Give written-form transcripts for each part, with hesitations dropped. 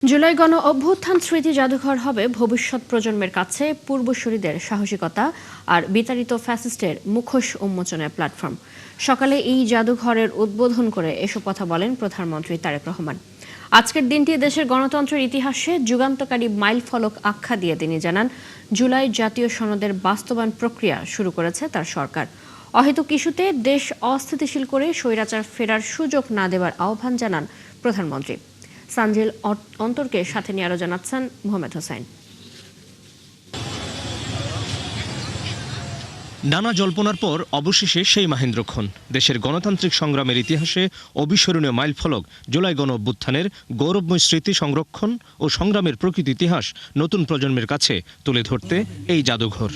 জুলাই গণ অভ্যুত্থান স্মৃতি জাদুঘর হবে ভবিষ্যৎ প্রজন্মের কাছে পূর্বসূরিদের সাহসিকতা আর বিতাড়িত ফ্যাসিস্টের মুখোশ উন্মোচনের প্ল্যাটফর্ম। সকালে এই জাদুঘরের উদ্বোধন করে এসব কথা বলেন প্রধানমন্ত্রী তারেক রহমান। আজকের দিনটি দেশের গণতন্ত্রের ইতিহাসে যুগান্তকারী মাইলফলক আখ্যা দিয়ে তিনি জানান, জুলাই জাতীয় সনদের বাস্তবায়ন প্রক্রিয়া শুরু করেছে তার সরকার। অহেতুক ইস্যুতে দেশ অস্থিতিশীল করে স্বৈরাচার ফেরার সুযোগ না দেওয়ার আহ্বান জানান প্রধানমন্ত্রী। সানজিল অন্তরকে সাথে নিয়ে আরো জানাচ্ছেন মোহাম্মদ হোসাইন। নানা জল্পনার পর অবশেষে সেই মাহেন্দ্রক্ষণ। দেশের গণতান্ত্রিক সংগ্রামের ইতিহাসে অবিস্মরণীয় মাইলফলক জুলাই গণ অভ্যুত্থানের গৌরবময় স্মৃতি সংরক্ষণ ও সংগ্রামের প্রকৃত ইতিহাস নতুন প্রজন্মের কাছে তুলে ধরতে এই জাদুঘর।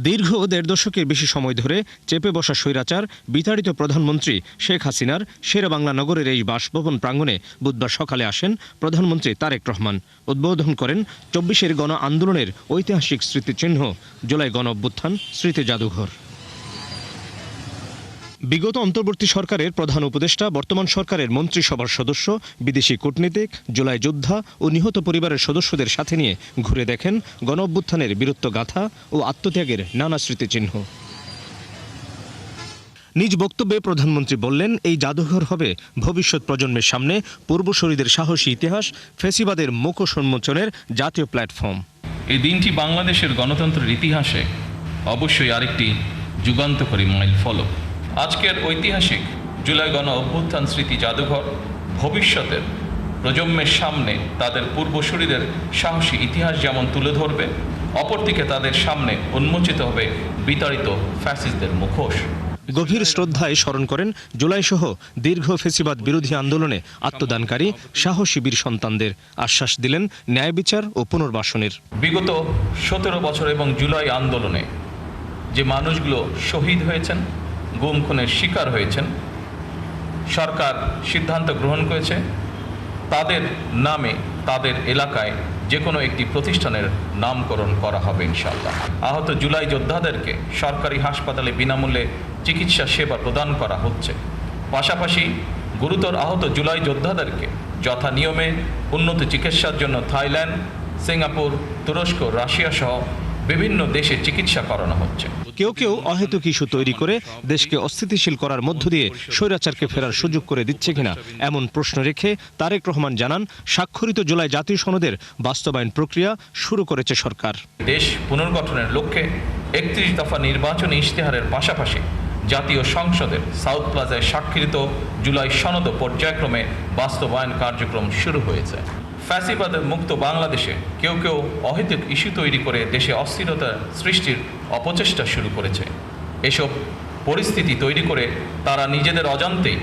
দীর্ঘ ১.৫ দশকের বেশি সময় ধরে চেপে বসা স্বৈরাচার বিতাড়িত প্রধানমন্ত্রী শেখ হাসিনার শেরেবাংলা নগরের এই বাসভবন প্রাঙ্গণে বুধবার সকালে আসেন প্রধানমন্ত্রী তারেক রহমান। উদ্বোধন করেন ২৪ গণ আন্দোলনের ঐতিহাসিক স্মৃতিচিহ্ন জুলাই গণ অভ্যুত্থান স্মৃতি জাদুঘর। বিগত অন্তর্বর্তী সরকারের প্রধান উপদেষ্টা, বর্তমান সরকারের মন্ত্রিসভার সদস্য, বিদেশি কূটনীতিক, জুলাই যোদ্ধা ও নিহত পরিবারের সদস্যদের সাথে নিয়ে ঘুরে দেখেন গণ অভ্যুত্থানের বীরত্বগাথা ও আত্মত্যাগের নানা স্মৃতিচিহ্ন। নিজ বক্তব্যে প্রধানমন্ত্রী বললেন, এই জাদুঘর হবে ভবিষ্যৎ প্রজন্মের সামনে পূর্বসূরিদের সাহসী ইতিহাস, ফ্যাসিবাদের মুখোশ উন্মোচনের জাতীয় প্ল্যাটফর্ম। এই দিনটি বাংলাদেশের গণতন্ত্রের ইতিহাসে অবশ্যই আরেকটি যুগান্তকারী মাইলফলক। আজকের ঐতিহাসিক জুলাই গণ অভ্যুত্থান স্মৃতি জাদুঘর ভবিষ্যতের প্রজন্মের সামনে তাদের পূর্বসূরিদের সাহসী ইতিহাস যেমন তুলে ধরবে, অপরদিকে তাদের সামনে উন্মোচিত হবে বিতাড়িত ফ্যাসিস্টদের মুখোশ। গভীর শ্রদ্ধায় স্মরণ করেন জুলাইসহ দীর্ঘ ফ্যাসিবাদ বিরোধী আন্দোলনে আত্মদানকারী সাহসী বীর সন্তানদের। আশ্বাস দিলেন ন্যায় বিচার ও পুনর্বাসনের। বিগত ১৭ বছর এবং জুলাই আন্দোলনে যে মানুষগুলো শহীদ হয়েছেন, গুম খুনের শিকার হয়েছেন, সরকার সিদ্ধান্ত গ্রহণ করেছে তাদের নামে তাদের এলাকায় যে কোনো একটি প্রতিষ্ঠানের নামকরণ করা হবে ইনশাআল্লাহ। আহত জুলাই যোদ্ধাদেরকে সরকারি হাসপাতালে বিনামূল্যে চিকিৎসা সেবা প্রদান করা হচ্ছে। পাশাপাশি গুরুতর আহত জুলাই যোদ্ধাদেরকে যথা নিয়মে উন্নত চিকিৎসার জন্য থাইল্যান্ড, সিঙ্গাপুর, তুরস্ক, রাশিয়া সহ বিভিন্ন দেশে চিকিৎসা করানো হচ্ছে। কেউ কেউ অহেতুক ইস্যু তৈরি করে দেশকে অস্থিতিশীল করার মধ্য দিয়ে স্বৈরাচারকে ফেরার সুযোগ করে দিচ্ছে কিনা এমন প্রশ্ন রেখে তারেক রহমান জানান, স্বাক্ষরিত জুলাই জাতীয় সনদের বাস্তবায়ন প্রক্রিয়া শুরু করেছে সরকার। দেশ পুনর্গঠনের লক্ষ্যে ৩১ দফা নির্বাচনী ইশতেহারের পাশাপাশি জাতীয় সংসদের সাউথ প্লাজায় স্বাক্ষরিত জুলাই সনদ পর্যায়ক্রমে বাস্তবায়ন কার্যক্রম শুরু হয়েছে। ফ্যাসিবাদ মুক্ত বাংলাদেশে কেউ কেউ অহেতুক ইস্যু তৈরি করে দেশে অস্থিরতা সৃষ্টির অপচেষ্টা শুরু করেছে। এসব পরিস্থিতি তৈরি করে তারা নিজেদের অজান্তেই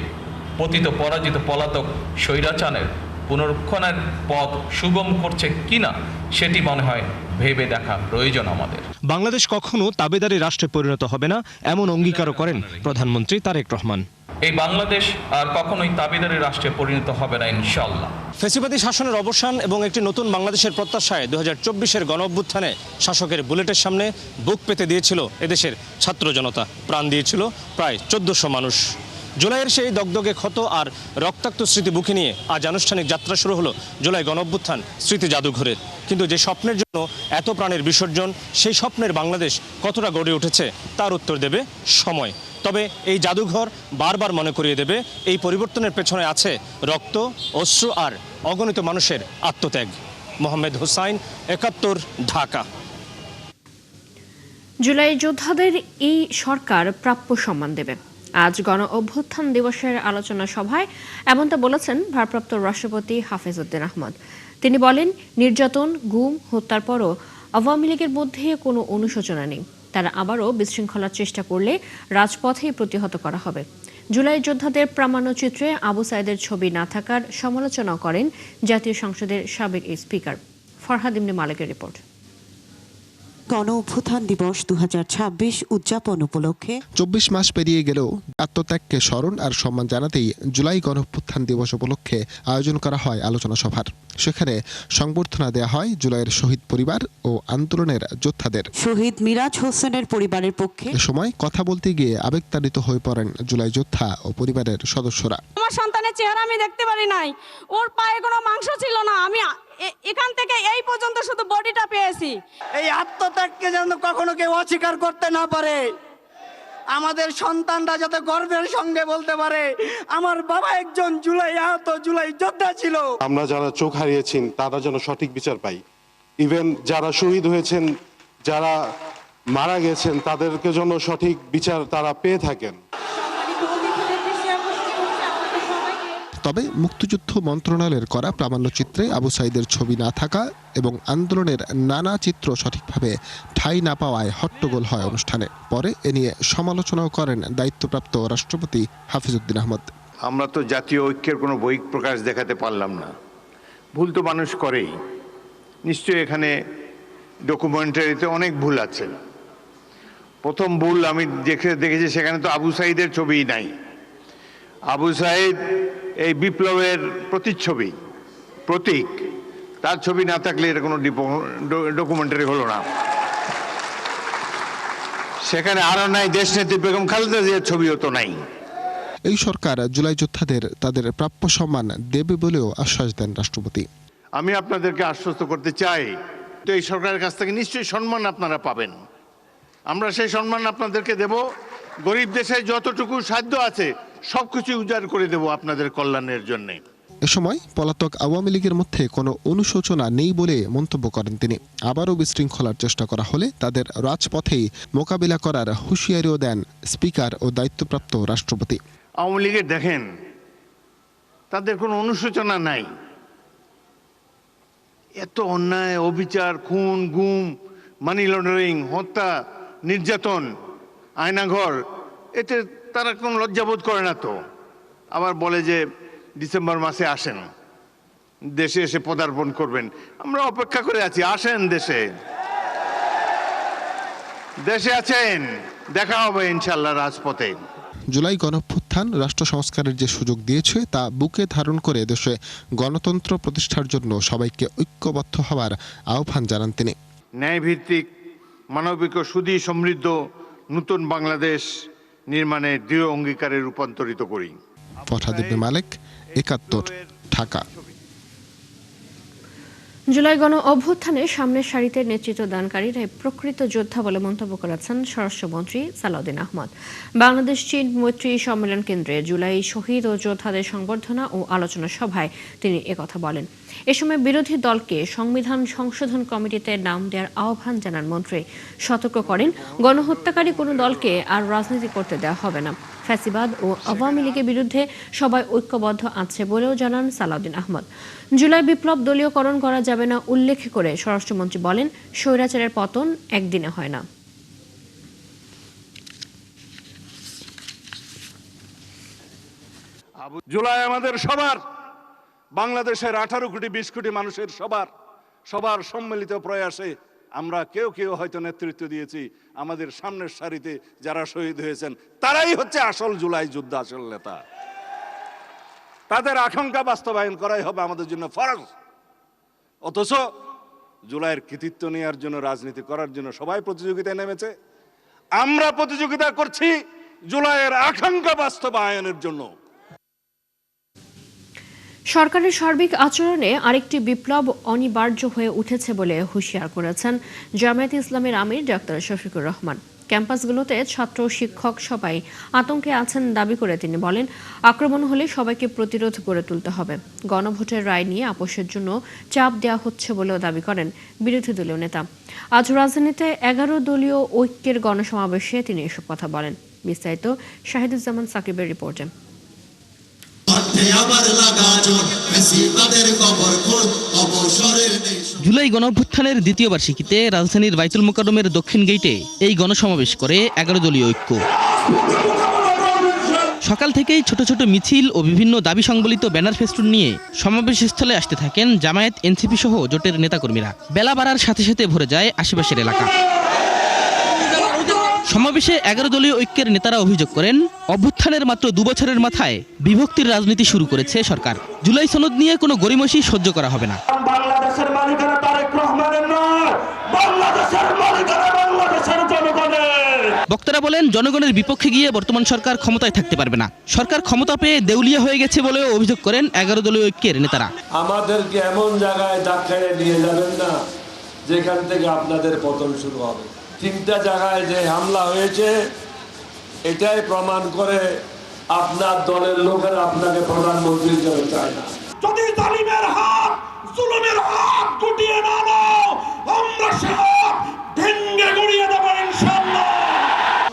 পতিত পরাজিত পলাতক স্বৈরাচারের পুনরুত্থানের পথ সুগম করছে কিনা সেটি মনে হয় ভেবে দেখা প্রয়োজন আমাদের। বাংলাদেশ কখনো তাবেদারি রাষ্ট্রে পরিণত হবে না, এমন অঙ্গীকারও করেন প্রধানমন্ত্রী তারেক রহমান। এই বাংলাদেশ আর কখনোই তাবেদারি রাষ্ট্রে পরিণত হবে না ইনশাআল্লাহ। ফ্যাসিবাদী শাসনের অবসান এবং একটি নতুন বাংলাদেশের প্রত্যাশায় ২০২৪ গণ অভ্যুত্থানে শাসকের বুলেটের সামনে বুক পেতে দিয়েছিল এদেশের ছাত্র জনতা। প্রাণ দিয়েছিল প্রায় ১৪০০ মানুষ। জুলাইয়ের সেই দগদগে ক্ষত আর রক্তাক্ত স্মৃতি বুকে নিয়ে আজ আনুষ্ঠানিক যাত্রা শুরু হলো জুলাই গণ অভ্যুত্থান স্মৃতি জাদুঘরের। কিন্তু যে স্বপ্নের জন্য এত প্রাণের বিসর্জন, সেই স্বপ্নের বাংলাদেশ কতটা গড়ে উঠেছে তার উত্তর দেবে সময়। তবে এই জাদুঘর বারবার মনে করিয়ে দেবে, এই পরিবর্তনের পেছনে আছে রক্ত, অশ্রু আর অগণিত মানুষের আত্মত্যাগ। মোহাম্মদ হোসাইন, ৭১, ঢাকা। জুলাই যোদ্ধাদের এই সরকার প্রাপ্য সম্মান দেবে। আজ গণ অভ্যুত্থান দিবসের আলোচনা সভায় এমনটা বলেছেন ভারপ্রাপ্ত রাষ্ট্রপতি হাফিজ উদ্দিন আহমদ। তিনি বলেন, নির্যাতন, গুম, হত্যার পরও আওয়ামী লীগের মধ্যে কোনো অনুশোচনা নেই। তারা আবারও বিশৃঙ্খলার চেষ্টা করলে রাজপথেই প্রতিহত করা হবে। জুলাই যোদ্ধাদের প্রামাণ্যচিত্রে আবু সাইদের ছবি না থাকার সমালোচনা করেন জাতীয় সংসদের সাবেক স্পিকার। ফরহাদ ইবনে মালিকের রিপোর্ট। গণ অভ্যুত্থান দিবস 2026 উদযাপন উপলক্ষে 24 মাস পেরিয়ে গেলেও আত্মত্যাগকে স্মরণ আর সম্মান জানাতেই জুলাই গণ অভ্যুত্থান দিবস উপলক্ষে আয়োজন করা হয় আলোচনা সভার। সেখানে সংবর্ধনা দেওয়া হয় জুলাইয়ের শহীদ পরিবার ও আন্দোলনের যোদ্ধাদের। শহীদ মিরাজ হোসেনের পরিবারের পক্ষে এ সময় কথা বলতে গিয়ে আবেগতাড়িত হয়ে পড়েন জুলাই যোদ্ধা ও পরিবারের সদস্যরা। আমার সন্তানের চেহারা আমি দেখতে পারি নাই, ওর পায়ে কোনো মাংস ছিল না, আমি এখান থেকে এই পর্যন্ত শুধু বডিটা পেয়েছি। এই আত্মত্যাগকে যেন কখনো কেউ অস্বীকার করতে না পারে, আমাদের সন্তানরা যাতে গর্বের সঙ্গে বলতে পারে আমার বাবা একজন জুলাই আহত জুলাই যোদ্ধা ছিল। আমরা যারা চোখ হারিয়েছেন তারা যেন সঠিক বিচার পাই, ইভেন যারা শহীদ হয়েছেন, যারা মারা গেছেন তাদেরকে জন্য সঠিক বিচার তারা পেয়ে থাকেন। তবে মুক্তিযুদ্ধ মন্ত্রণালয়ের করা প্রামাণ্যচিত্রে আবু সাঈদের ছবি না থাকা এবং আন্দোলনের নানা চিত্র সঠিকভাবে ঠাঁই না পাওয়ায় হট্টগোল হয় অনুষ্ঠানে। পরে এ নিয়ে সমালোচনাও করেন দায়িত্বপ্রাপ্ত রাষ্ট্রপতি হাফিজউদ্দিন আহমদ। আমরা তো জাতীয় ঐক্যের কোনো বহিঃ প্রকাশ দেখাতে পারলাম না, ভুল তো মানুষ করেই। নিশ্চয়ই এখানে ডকুমেন্টারিতে অনেক ভুল আছে। প্রথম ভুল আমি দেখেছি সেখানে তো আবু সাঈদের ছবিই নাই। আবু সাঈদ এই বিপ্লবের প্রতিচ্ছবি, প্রতীক, তার ছবি না থাকলে এটা কোনো ডকুমেন্টারি হলো না। সেখানে আরও নাই দেশনেত্রী বেগম খালেদা জিয়ার ছবিও তো নাই। এই সরকার জুলাই যোদ্ধাদের তাদের প্রাপ্য সম্মান দেবে বলেও আশ্বাস দেন রাষ্ট্রপতি। আমি আপনাদেরকে আশ্বস্ত করতে চাই, তো এই সরকারের কাছ থেকে নিশ্চয়ই সম্মান আপনারা পাবেন। আমরা সেই সম্মান আপনাদেরকে দেব। গরিব দেশে যতটুকু সাধ্য আছে সবকিছু উজাড় করে দেব আপনাদের কল্যাণের জন্য। এ সময় পলাতক আওয়ামী লীগের মধ্যে কোনো অনুশোচনা নেই বলে মন্তব্য করেন তিনি। আবারও বিশৃঙ্খলার চেষ্টা করা হলে তাদের রাজপথেই মোকাবিলা করার হুঁশিয়ারিও দেন স্পিকার ও দায়িত্বপ্রাপ্ত রাষ্ট্রপতি। আওয়ামী লীগের দেখেন, তাদের কোনো অনুশোচনা নাই। এত অন্যায়, অবিচার, খুন, গুম, মানি লন্ডারিং, হত্যা, নির্যাতন, আয়নাঘর, এতে তারা কোনো লজ্জাবোধ করে না তো। আবার বলে যে ডিসেম্বর মাসে আসেন, দেশে এসে পদার্পণ করবেন। আমরা অপেক্ষা করে আছি, আসেন দেশে। দেশে আছেন, দেখা হবে ইনশাল্লাহ রাজপথে। জুলাই গণঅভ্যুত্থান রাষ্ট্র সংস্কারের যে সুযোগ দিয়েছে তা বুকে ধারণ করে দেশে গণতন্ত্র প্রতিষ্ঠার জন্য সবাইকে ঐক্যবদ্ধ হওয়ার আহ্বান জানান তিনি। ন্যায়ভিত্তিক, মানবিক ও সুধী সমৃদ্ধ নতুন বাংলাদেশ নির্মাণে দৃঢ় অঙ্গীকারে রূপান্তরিত করি। ফরহাদ ইবনে মালেক, ৭১, ঢাকা। জুলাই গণ অভ্যুত্থানে সামনের সারিতে নেতৃত্ব দানকারীরাই প্রকৃত যোদ্ধা বলে মন্তব্য করেছেন স্বরাষ্ট্রমন্ত্রী সালাউদ্দিন আহমদ। বাংলাদেশ চীন মৈত্রী সম্মেলন কেন্দ্রে জুলাই শহীদ ও যোদ্ধাদের সংবর্ধনা ও আলোচনা সভায় তিনি একথা বলেন। এ সময় বিরোধী দলকে সংবিধান সংশোধন কমিটিতে নাম দেওয়ার আহ্বান জানান মন্ত্রী। সতর্ক করেন, গণহত্যাকারী কোনো দলকে আর রাজনীতি করতে দেওয়া হবে না। ফ্যাসিবাদ ও আওয়ামী লীগের বিরুদ্ধে সবাই ঐক্যবদ্ধ আছে বলেও জানান সালাউদ্দিন আহমদ। জুলাই বিপ্লব দলীয়করণ করা যাবে না উল্লেখ করে স্বরাষ্ট্রমন্ত্রী বলেন, স্বৈরাচারের পতন একদিনে হয় না। জুলাই আমাদের সবার, বাংলাদেশের 18 কোটি 20 কোটি মানুষের সবার সম্মিলিত প্রয়াসে আমরা কেউ হয়তো নেতৃত্ব দিয়েছি। আমাদের সামনের সারিতে যারা শহীদ হয়েছেন তারাই হচ্ছে আসল জুলাই যুদ্ধ, আসল নেতা। তাদের আকাঙ্ক্ষা বাস্তবায়ন করাই হবে আমাদের জন্য ফরজ। অথচ জুলাইয়ের কৃতিত্ব নেওয়ার জন্য, রাজনীতি করার জন্য সবাই প্রতিযোগিতায় নেমেছে। আমরা প্রতিযোগিতা করছি জুলাইয়ের আকাঙ্ক্ষা বাস্তবায়নের জন্য। সরকারের সার্বিক আচরণে আরেকটি বিপ্লব অনিবার্য হয়ে উঠেছে বলে হুঁশিয়ার করেছেন জামায়াতে ইসলামের আমির ডক্টর শফিকুর রহমান। ক্যাম্পাসগুলোতে ছাত্র শিক্ষক সবাই আতঙ্কে আছেন দাবি করে তিনি বলেন, আক্রমণ হলে সবাইকে প্রতিরোধ গড়ে তুলতে হবে। গণভোটের রায় নিয়ে আপোষের জন্য চাপ দেওয়া হচ্ছে বলেও দাবি করেন বিরোধী দলীয় নেতা। আজ রাজধানীতে 11 দলীয় ঐক্যের গণসমাবেশে তিনি এসব কথা বলেন। বিস্তারিত শাহিদুজ্জামান সাকিবের রিপোর্টে। জুলাই গণঅভ্যুত্থানের দ্বিতীয় বার্ষিকীতে রাজধানীর বাইতুল মোকাররমের দক্ষিণ গেইটে এই গণসমাবেশ করে 11 দলীয় ঐক্য। সকাল থেকেই ছোট ছোট মিছিল ও বিভিন্ন দাবি সংবলিত ব্যানার ফেস্টুন নিয়ে সমাবেশস্থলে আসতে থাকেন জামায়াত, এনসিপি সহ জোটের নেতাকর্মীরা। বেলা বাড়ার সাথে সাথে ভরে যায় আশেপাশের এলাকা। সমাবেশে 11 দলীয় ঐক্যের নেতারা অভিযোগ করেন, অভ্যুত্থানের মাত্র 2 বছরের মাথায় বিভক্তির রাজনীতি শুরু করেছে সরকার। জুলাই সনদ নিয়ে কোনো গড়িমসি সহ্য করা হবে না। বাংলাদেশের মালিকানা তারেক রহমানের নয়, বাংলাদেশের মালিকানা বাংলাদেশের জনগণের। বক্তারা বলেন, জনগণের বিপক্ষে গিয়ে বর্তমান সরকার ক্ষমতায় থাকতে পারবে না। সরকার ক্ষমতা পেয়ে দেউলিয়া হয়ে গেছে বলেও অভিযোগ করেন 11 দলীয় ঐক্যের নেতারা। আমাদেরকে এমন জায়গায় ধাক্কায় নিয়ে যাবেন না যেখান থেকে আপনাদের পতন শুরু হবে। 3টা জায়গায় যে হামলা হয়েছে এটাই প্রমাণ করে আপনার দলের লোকেরা আপনাকে প্রধানমন্ত্রী হিসেবে চায় না। যদি জালিমের হাত, জুলুমের হাত গুটিয়ে না নাও, আমরা সব ভেঙে গুড়িয়ে দেব ইনশাআল্লাহ।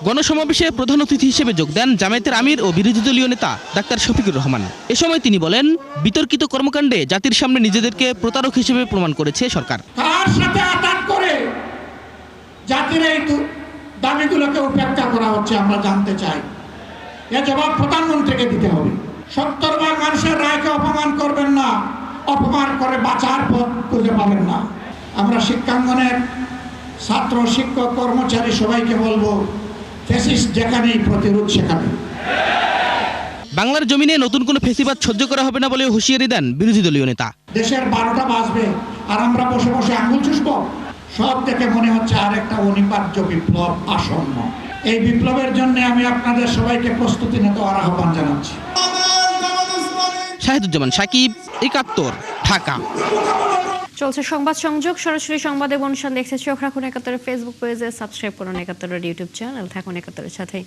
গণসমাবেশে প্রধান অতিথি হিসেবে যোগ দেন জামায়াতের আমির ও বিরোধী দলীয় নেতা ডাক্তার শফিকুর রহমান। এ সময় তিনি বলেন, বিতর্কিত কর্মকাণ্ডে জাতির সামনে নিজেদেরকে প্রতারক হিসেবে প্রমাণ করেছে সরকার। কার সাথে আঘাত করে জাতির এই দাবিগুলোকে উপেক্ষা করা হচ্ছে আমরা জানতে চাই। এ জবাব প্রধানমন্ত্রীকে দিতে হবে। 70 ভাগ মানুষের রায়কে অপমান করবেন না, অপমান করে বাঁচার পথ খুঁজে পাবেন না। আমরা শিক্ষাঙ্গনের ছাত্র, শিক্ষক, কর্মচারী সবাইকে বলবো, ফ্যাসিস্ট যেখানেই প্রতিরোধ সেখানে। বাংলার জমিনে নতুন কোনো ফেসিবাদ সহ্য করা হবে না বলে হুঁশিয়ারি দেন বিরোধী দলীয় নেতা। দেশের 12টা বাজবে আর আমরা বসে বসে আঙুল চুষবো? সব থেকে মনে হচ্ছে আরেকটা অনিবার্য বিপ্লব আসন্ন। এই বিপ্লবের জন্য আমি আপনাদের সবাইকে প্রস্তুতি নিতে আহ্বান জানাচ্ছি। শাহিদুজ্জামান সাকিব, 71, ঢাকা। চলছে সংবাদ সংযোগ, সরাসরি সংবাদ এবং অনুষ্ঠান দেখতে চোখ রাখুন 71 ফেসবুক পেজে, সাবস্ক্রাইব করুন 71 ইউটিউব চ্যানেল, থাকুন 71 সাথেই।